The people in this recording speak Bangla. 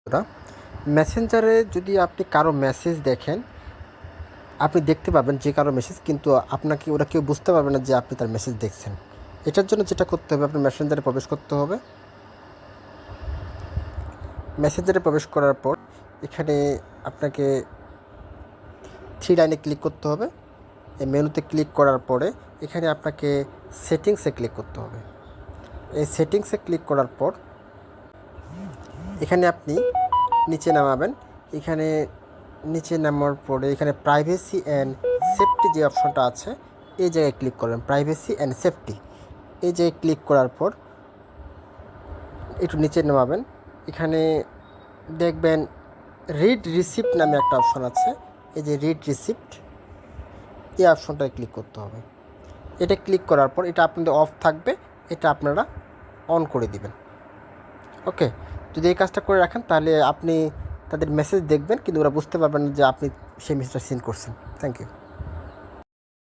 ওরা মেসেঞ্জারে যদি আপনি কারো মেসেজ দেখেন, আপনি দেখতে পাবেন যে কারো মেসেজ, কিন্তু আপনাকে ওরা কেউ বুঝতে পারবে না যে আপনি তার মেসেজ দেখছেন। এটার জন্য যেটা করতে হবে, আপনি মেসেঞ্জারে প্রবেশ করতে হবে। মেসেঞ্জারে প্রবেশ করার পর এখানে আপনাকে 3 লাইনে ক্লিক করতে হবে। এই মেনুতে ক্লিক করার পরে এখানে আপনাকে সেটিংসে ক্লিক করতে হবে। এই সেটিংসে ক্লিক করার পর এখানে আপনি নিচে নামাবেন। এখানে নিচে নামার পরে এখানে প্রাইভেসি অ্যান্ড সেফটি যে অপশনটা আছে, এই জায়গায় ক্লিক করবেন। প্রাইভেসি অ্যান্ড সেফটি এই জায়গায় ক্লিক করার পর একটু নিচে নামাবেন। এখানে দেখবেন রিড রিসিপ্ট নামে একটা অপশন আছে। এই যে রিড রিসিপ্ট, এই অপশনটায় ক্লিক করতে হবে। এটা ক্লিক করার পর এটা আপনাদের অফ থাকবে, এটা আপনারা অন করে দিবেন। ওকে, যদি এই কাজটা করে রাখেন তাহলে আপনি তাদের মেসেজ দেখবেন, কিন্তু ওরা বুঝতে পারবেন না যে আপনি সেই মেসেজটা সেন্ড করছেন। Thank you.